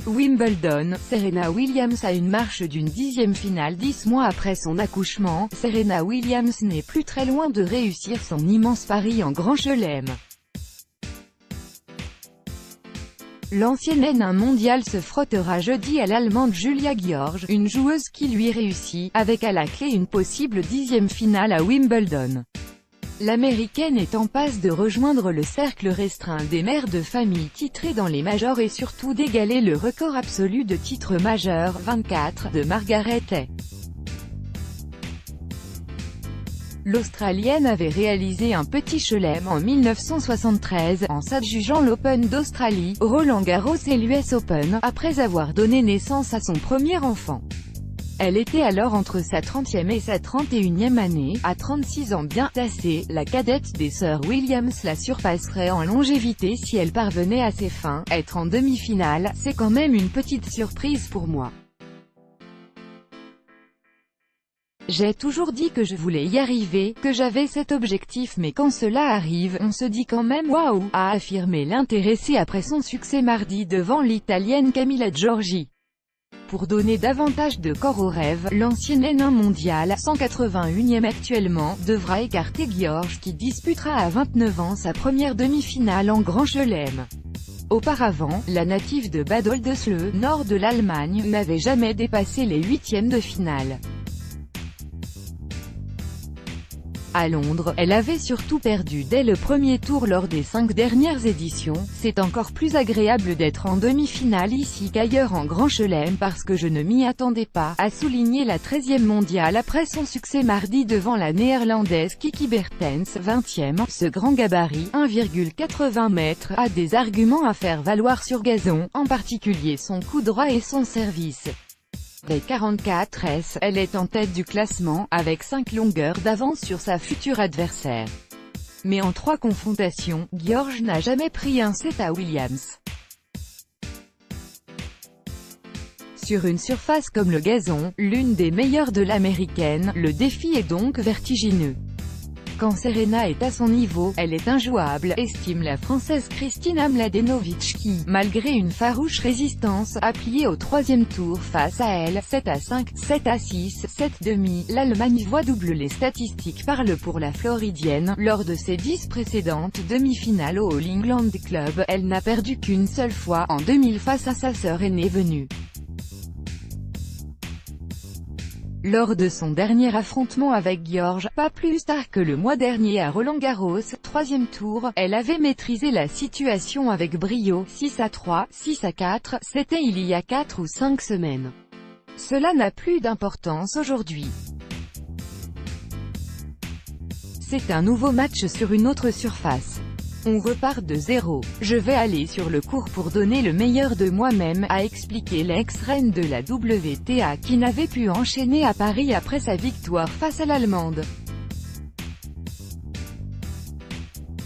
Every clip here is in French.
Wimbledon, Serena Williams a une marche d'une 10e finale 10 mois après son accouchement. Serena Williams n'est plus très loin de réussir son immense pari en Grand Chelem. L'ancienne N1 mondiale se frottera jeudi à l'Allemande Julia Görges, une joueuse qui lui réussit, avec à la clé une possible 10e finale à Wimbledon. L'Américaine est en passe de rejoindre le cercle restreint des mères de famille titrées dans les majors et surtout d'égaler le record absolu de titres majeurs, 24, de Margaret Hay. L'Australienne avait réalisé un petit chelem en 1973, en s'adjugeant l'Open d'Australie, Roland-Garros et l'US Open, après avoir donné naissance à son premier enfant. Elle était alors entre sa 30e et sa 31e année. À 36 ans bien tassée, la cadette des sœurs Williams la surpasserait en longévité si elle parvenait à ses fins. Être en demi-finale, c'est quand même une petite surprise pour moi. J'ai toujours dit que je voulais y arriver, que j'avais cet objectif, mais quand cela arrive, on se dit quand même waouh, a affirmé l'intéressée après son succès mardi devant l'Italienne Camilla Giorgi. Pour donner davantage de corps au rêve, l'ancienne N1 mondiale, 181e actuellement, devra écarter Görges qui disputera à 29 ans sa première demi-finale en Grand Chelem. Auparavant, la native de Bad Oldesloe, nord de l'Allemagne, n'avait jamais dépassé les huitièmes de finale. À Londres, elle avait surtout perdu dès le premier tour lors des 5 dernières éditions. C'est encore plus agréable d'être en demi-finale ici qu'ailleurs en Grand Chelem parce que je ne m'y attendais pas, a souligné la 13e mondiale après son succès mardi devant la néerlandaise Kiki Bertens, 20e. Ce grand gabarit, 1,80 m, a des arguments à faire valoir sur gazon, en particulier son coup droit et son service. Avec 44 S, elle est en tête du classement, avec 5 longueurs d'avance sur sa future adversaire. Mais en 3 confrontations, Görges n'a jamais pris un set à Williams. Sur une surface comme le gazon, l'une des meilleures de l'américaine, le défi est donc vertigineux. Quand Serena est à son niveau, elle est injouable, estime la Française Kristina Mladenovic qui, malgré une farouche résistance, a plié au 3e tour face à elle, 7-5, 7-6, 7-demi. L'Allemagne voit double. Les statistiques parlent pour la Floridienne. Lors de ses 10 précédentes demi-finales au All England Club, elle n'a perdu qu'une seule fois, en 2000 face à sa sœur aînée venue. Lors de son dernier affrontement avec Görges, pas plus tard que le mois dernier à Roland-Garros, 3e tour, elle avait maîtrisé la situation avec brio, 6-3, 6-4, c'était il y a 4 ou 5 semaines. Cela n'a plus d'importance aujourd'hui. C'est un nouveau match sur une autre surface. On repart de zéro. Je vais aller sur le court pour donner le meilleur de moi-même, a expliqué l'ex-reine de la WTA qui n'avait pu enchaîner à Paris après sa victoire face à l'Allemande.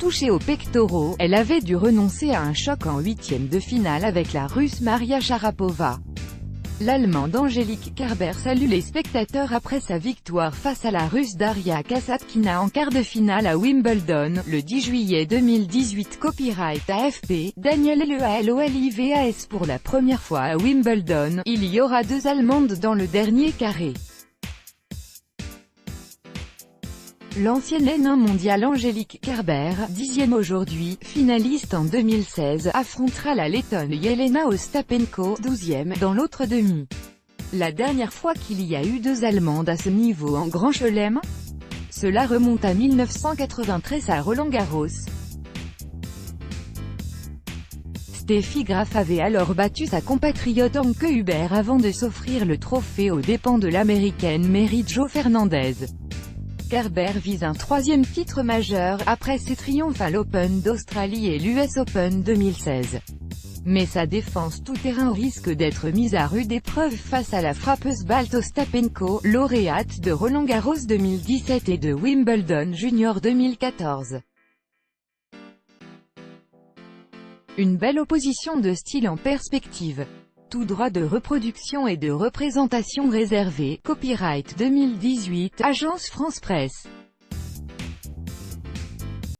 Touchée aux pectoraux, elle avait dû renoncer à un choc en 8e de finale avec la Russe Maria Sharapova. L'Allemande Angélique Kerber salue les spectateurs après sa victoire face à la Russe Daria Kasatkina en quart de finale à Wimbledon, le 10 juillet 2018. Copyright AFP, Daniel Lealolivas. Pour la première fois à Wimbledon, il y aura 2 Allemandes dans le dernier carré. L'ancienne N1 mondiale Angélique Kerber, 10e aujourd'hui, finaliste en 2016, affrontera la Lettonne Jelena Ostapenko, 12e, dans l'autre demi. La dernière fois qu'il y a eu 2 Allemandes à ce niveau en Grand Chelem? Cela remonte à 1993 à Roland-Garros. Steffi Graf avait alors battu sa compatriote Anke Huber avant de s'offrir le trophée aux dépens de l'américaine Mary Jo Fernandez. Kerber vise un 3e titre majeur, après ses triomphes à l'Open d'Australie et l'US Open 2016. Mais sa défense tout-terrain risque d'être mise à rude épreuve face à la frappeuse balte Ostapenko, lauréate de Roland-Garros 2017 et de Wimbledon Junior 2014. Une belle opposition de style en perspective. Tout droit de reproduction et de représentation réservé. Copyright 2018, Agence France Presse.